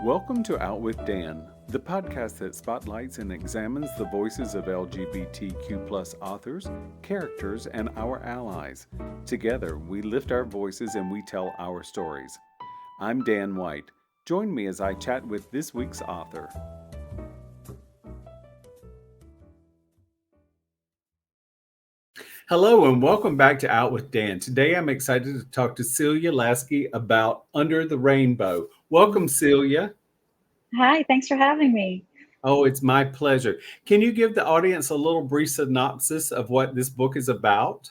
Welcome to Out with Dan, the podcast that spotlights and examines the voices of LGBTQ+ authors, characters, and our allies. Together, we lift our voices and we tell our stories. I'm Dan White. Join me as I chat with this week's author. Hello and welcome back to Out with Dan. Today I'm excited to talk to Celia Laskey about Under the Rainbow. Welcome, Celia. Hi, thanks for having me. Oh, it's my pleasure. Can you give the audience a little brief synopsis of what this book is about?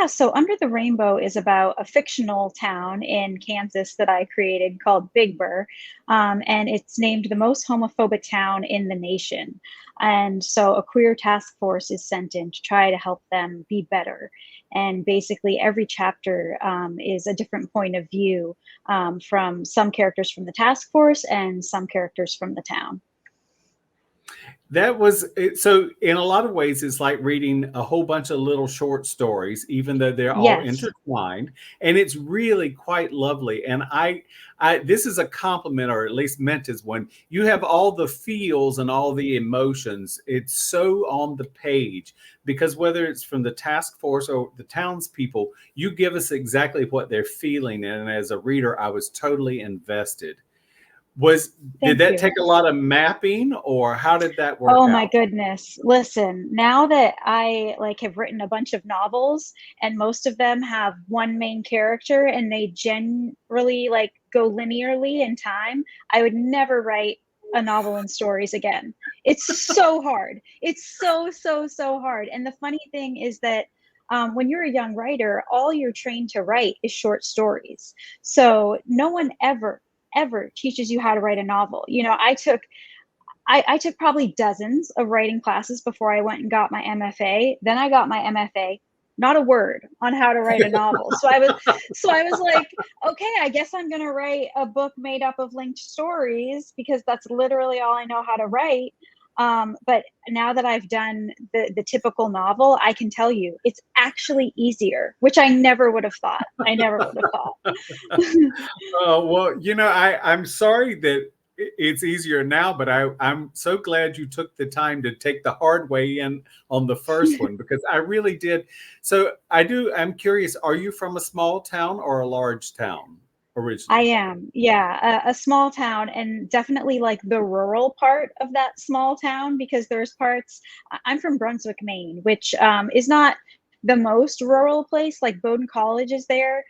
So Under the Rainbow is about a fictional town in Kansas that I created called Big Bur, and it's named the most homophobic town in the nation. And so a queer task force is sent in to try to help them be better. And basically every chapter is a different point of view from some characters from the task force and some characters from the town. That was it. So in a lot of ways, it's like reading a whole bunch of little short stories, even though they're all Yes. intertwined. And it's really quite lovely. And I this is a compliment, or at least meant as one. You have all the feels and all the emotions. It's so on the page, because whether it's from the task force or the townspeople, you give us exactly what they're feeling. And as a reader, I was totally invested. Did that take a lot of mapping, or how did that work out? Oh my goodness. Listen, now that I have written a bunch of novels and most of them have one main character and they generally go linearly in time, I would never write a novel in stories again. It's so hard. It's so hard. And the funny thing is that when you're a young writer, all you're trained to write is short stories. So no one ever teaches you how to write a novel. I took probably dozens of writing classes before I went and got my MFA. Then I got my MFA, not a word on how to write a novel. So I was like, okay, I guess I'm going to write a book made up of linked stories because that's literally all I know how to write. But now that I've done the typical novel, I can tell you it's actually easier, which I never would have thought. Well, I'm sorry that it's easier now, but I'm so glad you took the time to take the hard way in on the first one, because I really did. So I'm curious, are you from a small town or a large town originally? I am, yeah, a small town, and definitely the rural part of that small town, because there's parts. I'm from Brunswick, Maine, which is not the most rural place. Like Bowdoin College is there,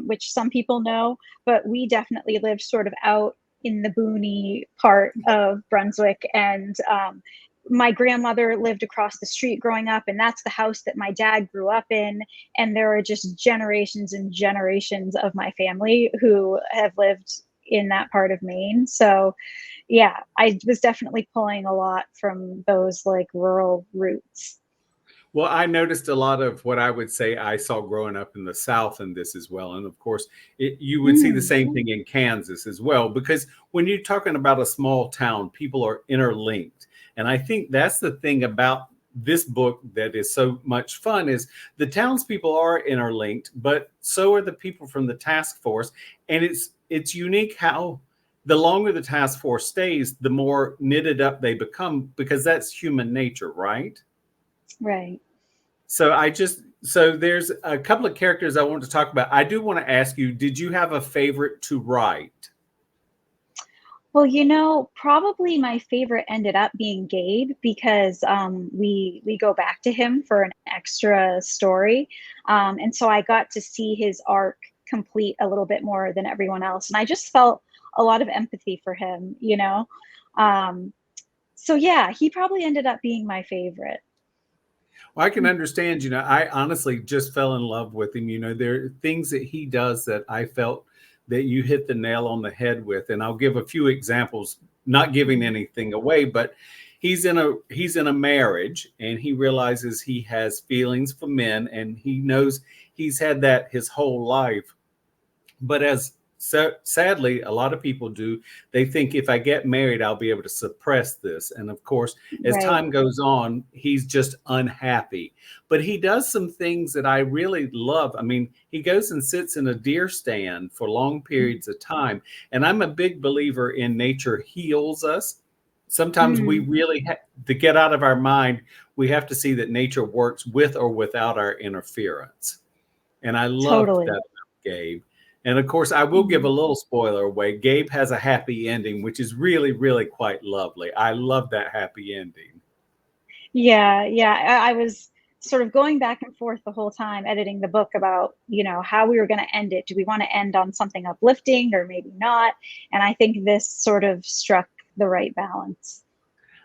which some people know, but we definitely lived sort of out in the boony part of Brunswick. And my grandmother lived across the street growing up, and that's the house that my dad grew up in. And there are just generations and generations of my family who have lived in that part of Maine. So yeah, I was definitely pulling a lot from those rural roots. Well, I noticed a lot of what I would say I saw growing up in the South in this as well. And of course, you would see the same thing in Kansas as well, because when you're talking about a small town, people are interlinked. And I think that's the thing about this book that is so much fun, is the townspeople are interlinked, but so are the people from the task force. And it's unique how the longer the task force stays, the more knitted up they become, because that's human nature, right? Right. So there's a couple of characters I want to talk about. I do want to ask you, did you have a favorite to write? Well, probably my favorite ended up being Gabe, because we go back to him for an extra story. And so I got to see his arc complete a little bit more than everyone else. And I just felt a lot of empathy for him, So yeah, he probably ended up being my favorite. Well, I can understand, I honestly just fell in love with him. There are things that he does that I felt that you hit the nail on the head with. And I'll give a few examples, not giving anything away, but he's in a marriage, and he realizes he has feelings for men, and he knows he's had that his whole life. But as so sadly, a lot of people do. They think if I get married, I'll be able to suppress this. And of course, as Right. time goes on, he's just unhappy. But he does some things that I really love. I mean, he goes and sits in a deer stand for long periods of time. And I'm a big believer in nature heals us. Sometimes we Mm, really to get out of our mind, we have to see that nature works with or without our interference. And I loved that totally. about Gabe. And of course, I will give a Mm. little spoiler away. Gabe has a happy ending, which is really, really quite lovely. I love that happy ending. Yeah, yeah. I was sort of going back and forth the whole time editing the book about, how we were going to end it. Do we want to end on something uplifting or maybe not? And I think this sort of struck the right balance.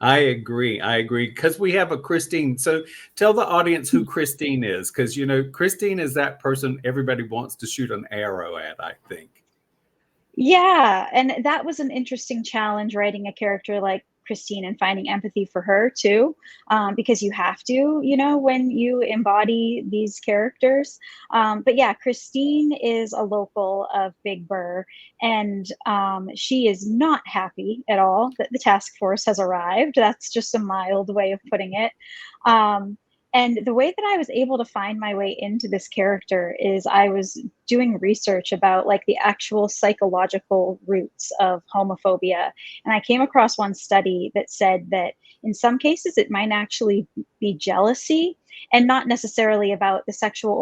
I agree. I agree. Because we have a Christine. So tell the audience who Christine is, because, Christine is that person everybody wants to shoot an arrow at, I think. Yeah, and that was an interesting challenge writing a character like Christine and finding empathy for her too, because you have to, when you embody these characters. But yeah, Christine is a local of Big Burr, and she is not happy at all that the task force has arrived. That's just a mild way of putting it. Um, and the way that I was able to find my way into this character is I was doing research about like the actual psychological roots of homophobia. And I came across one study that said that in some cases it might actually be jealousy and not necessarily about the sexual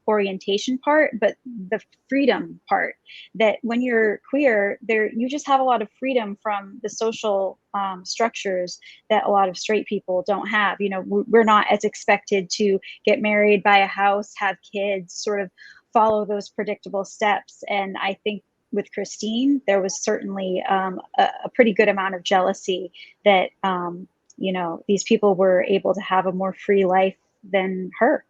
orientation part, but the freedom part. That when you're queer, there you just have a lot of freedom from the social structures that a lot of straight people don't have. We're not as expected to get married, buy a house, have kids, sort of follow those predictable steps. And I think with Christine, there was certainly a pretty good amount of jealousy that, these people were able to have a more free life than her.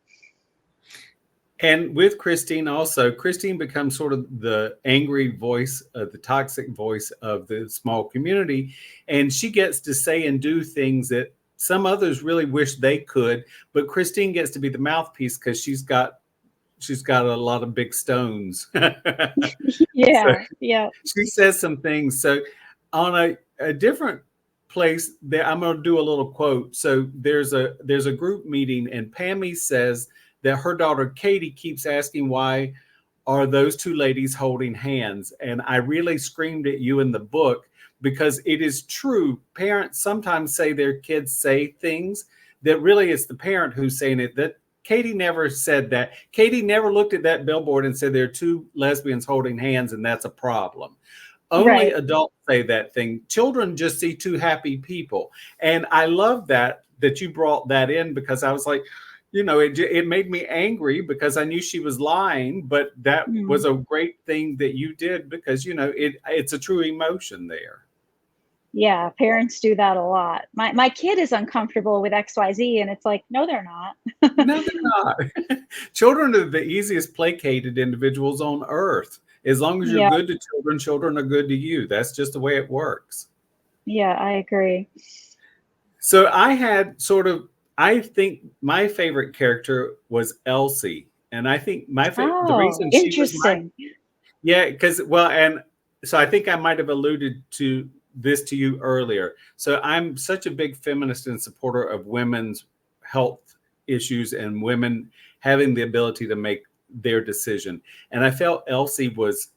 And with Christine also, Christine becomes sort of the angry voice, the toxic voice of the small community. And she gets to say and do things that some others really wish they could. But Christine gets to be the mouthpiece because she's got a lot of big stones. So Yeah, yeah. she says some things. So on a different place there, I'm going to do a little quote. So there's a group meeting, and Pammy says that her daughter Katie keeps asking, why are those two ladies holding hands? And I really screamed at you in the book, because it is true. Parents sometimes say their kids say things that really it's the parent who's saying it. That Katie never said that. Katie never looked at that billboard and said there are two lesbians holding hands and that's a problem. Only Right. adults say that thing. Children just see two happy people. And I love that you brought that in, because I was like, it made me angry because I knew she was lying, but that Mm. was a great thing that you did, because it's a true emotion there. Yeah, parents do that a lot. My kid is uncomfortable with XYZ, and it's like, no, they're not. No, they're not. Children are the easiest placated individuals on earth. As long as you're Yeah, good to children, children are good to you. That's just the way it works. yeah, I agree. So I think my favorite character was Elsie. And I think the Oh, reason she was interesting. yeah, because, well, and so I think I might have alluded to this to you earlier. So I'm such a big feminist and supporter of women's health issues and women having the ability to make their decision. And I felt Elsie was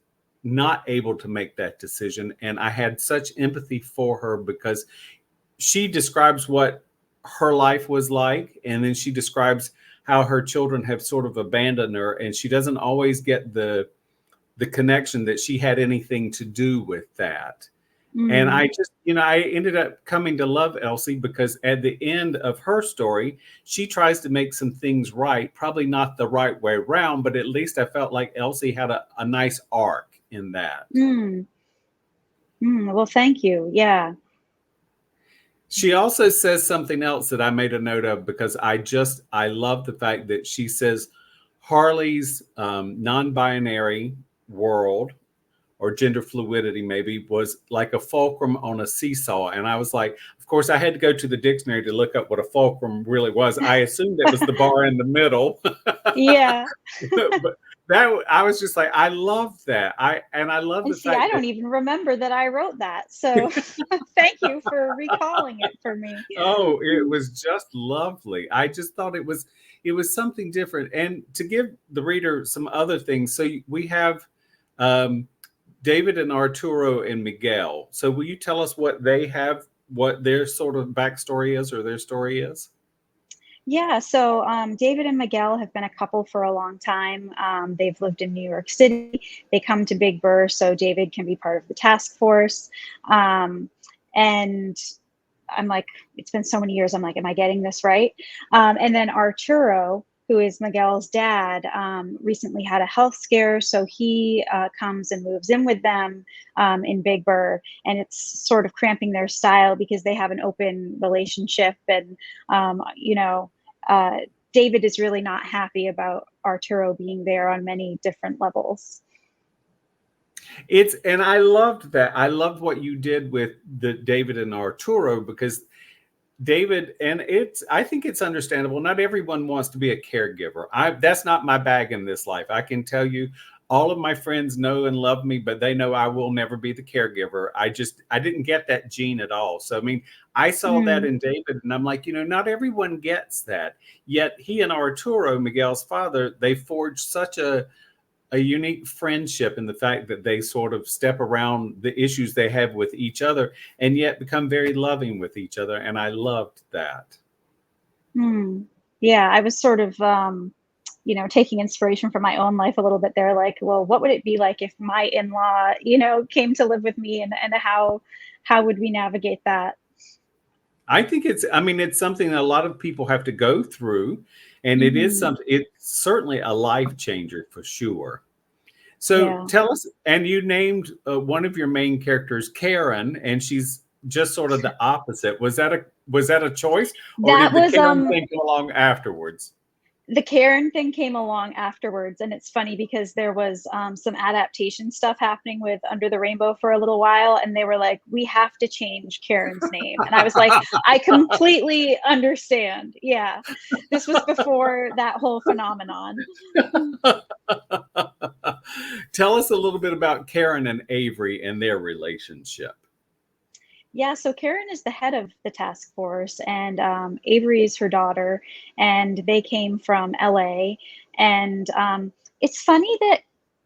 not able to make that decision. And I had such empathy for her, because she describes what her life was like, and then she describes how her children have sort of abandoned her, and she doesn't always get the connection that she had anything to do with that. And Mm, I just, I ended up coming to love Elsie, because at the end of her story, she tries to make some things right, probably not the right way around, but at least I felt like Elsie had a nice arc in that. mm, well, thank you. Yeah. She also says something else that I made a note of, because I love the fact that she says Harley's non-binary world, or gender fluidity maybe, was like a fulcrum on a seesaw. And I was like, of course, I had to go to the dictionary to look up what a fulcrum really was. I assumed it was the bar in the middle. Yeah. but that I was just like, I love that. I love And the see, I fact that don't even remember that I wrote that. So thank you for recalling it for me. oh, it was just lovely. I just thought it was something different. And to give the reader some other things, so we have um, David and Arturo and Miguel. So will you tell us what they have, what their sort of backstory is or their story is? Yeah, so David and Miguel have been a couple for a long time. They've lived in New York City. They come to Big Sur so David can be part of the task force. Um, and I'm like, it's been so many years. I'm like, am I getting this right? And then Arturo, who is Miguel's dad, recently had a health scare. So he comes and moves in with them in Big Sur. And it's sort of cramping their style because they have an open relationship. And, uh, David is really not happy about Arturo being there on many different levels. It's and I loved that. I loved what you did with the David and Arturo because David, and it's I think it's understandable. Not everyone wants to be a caregiver. I That's not my bag in this life. I can tell you all of my friends know and love me, but they know I will never be the caregiver. I didn't get that gene at all. So I mean, I saw that Mm. in David and I'm like, not everyone gets that. Yet he and Arturo, Miguel's father, they forged such a unique friendship in the fact that they sort of step around the issues they have with each other and yet become very loving with each other. And I loved that. Hmm. Yeah, I was sort of, taking inspiration from my own life a little bit there. Like, well, what would it be like if my in-law, came to live with me, and how would we navigate that? I think I mean, it's something that a lot of people have to go through. And it is Hmm. something, it's certainly a life changer for sure. So Yeah, tell us, and you named one of your main characters Karen, and she's just sort of the opposite. Was that a choice, or that did the was Karen thing come along afterwards? the Karen thing came along afterwards, and it's funny because there was some adaptation stuff happening with Under the Rainbow for a little while, and they were like, "We have to change Karen's name," and I was like, "I completely understand." Yeah, this was before that whole phenomenon. Tell us a little bit about Karen and Avery and their relationship. Yeah, so Karen is the head of the task force, and Avery is her daughter, and they came from LA. And it's funny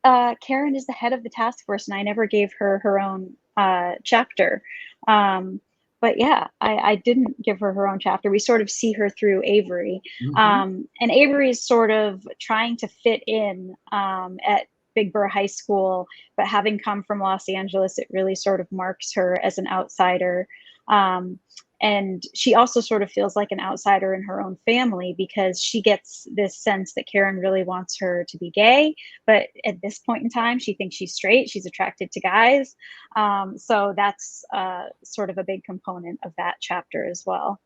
that Karen is the head of the task force, and I never gave her her own chapter. Um, but yeah, I didn't give her her own chapter. We sort of see her through Avery. Mhm. And Avery is sort of trying to fit in at Big Sur High School, but having come from Los Angeles, it really sort of marks her as an outsider. Um, and she also sort of feels like an outsider in her own family because she gets this sense that Karen really wants her to be gay. But at this point in time, she thinks she's straight. She's attracted to guys. So that's sort of a big component of that chapter as well.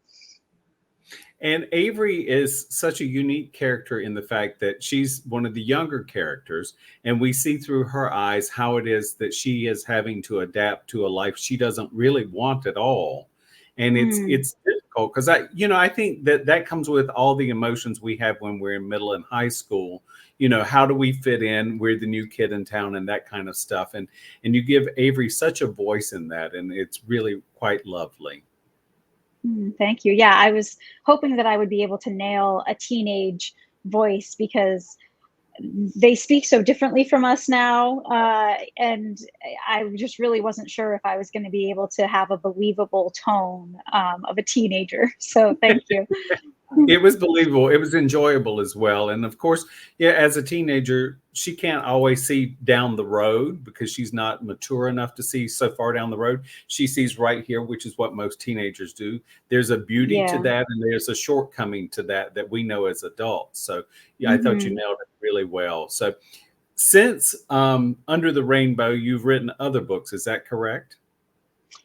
And Avery is such a unique character in the fact that she's one of the younger characters, and we see through her eyes how it is that she is having to adapt to a life she doesn't really want at all. And Mm, it's difficult because I think that that comes with all the emotions we have when we're in middle and high school. How do we fit in? We're the new kid in town and that kind of stuff. And you give Avery such a voice in that, and it's really quite lovely. thank you. Yeah, I was hoping that I would be able to nail a teenage voice because they speak so differently from us now, and I just really wasn't sure if I was going to be able to have a believable tone of a teenager. So thank you. It was believable. It was enjoyable as well. And of course, yeah, as a teenager, she can't always see down the road because she's not mature enough to see so far down the road. She sees right here, which is what most teenagers do. There's a beauty to Yeah. that, and there's a shortcoming to that we know as adults. So, yeah, I thought you Hmm. nailed it really well. So, since Under the Rainbow, you've written other books. Is that correct?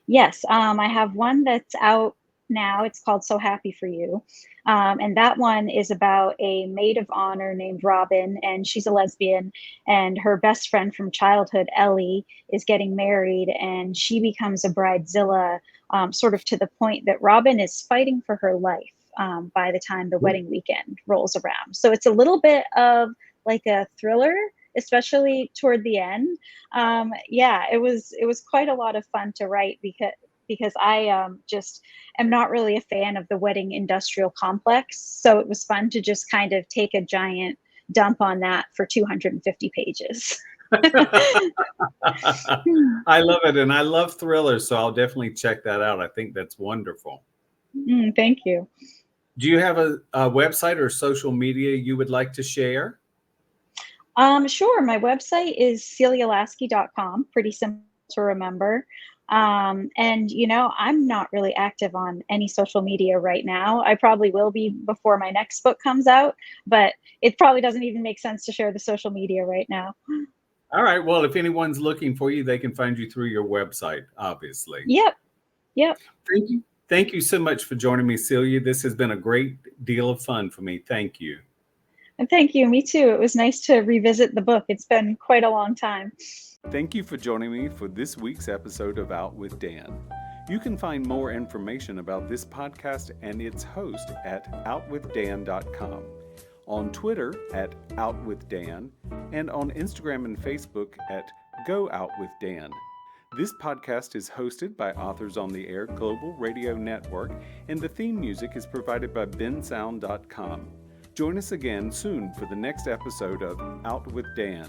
Yes, I have one that's out now. It's called So Happy for You. And that one is about a maid of honor named Robin, and she's a lesbian. And her best friend from childhood, Ellie, is getting married, and she becomes a bridezilla, sort of to the point that Robin is fighting for her life by the time the wedding weekend rolls around. So it's a little bit of like a thriller especially toward the end. Yeah, it was quite a lot of fun to write because I just am not really a fan of the wedding industrial complex. So it was fun to just kind of take a giant dump on that for 250 pages. I love it, and I love thrillers, so I'll definitely check that out. I think that's wonderful. Thank you. Do you have a website or social media you would like to share? Sure. My website is celialasky.com. Pretty simple to remember. And I'm not really active on any social media right now. I probably will be before my next book comes out, but it probably doesn't even make sense to share the social media right now. All right. Well, if anyone's looking for you, they can find you through your website, obviously. Yep. Yep. Thank you. Thank you so much for joining me, Celia. This has been a great deal of fun for me. Thank you. And thank you. Me too. It was nice to revisit the book. It's been quite a long time. Thank you for joining me for this week's episode of Out with Dan. You can find more information about this podcast and its host at outwithdan.com, on Twitter at OutWithDan, and on Instagram and Facebook at GoOutWithDan. This podcast is hosted by Authors on the Air Global Radio Network, and the theme music is provided by bensound.com. Join us again soon for the next episode of Out with Dan.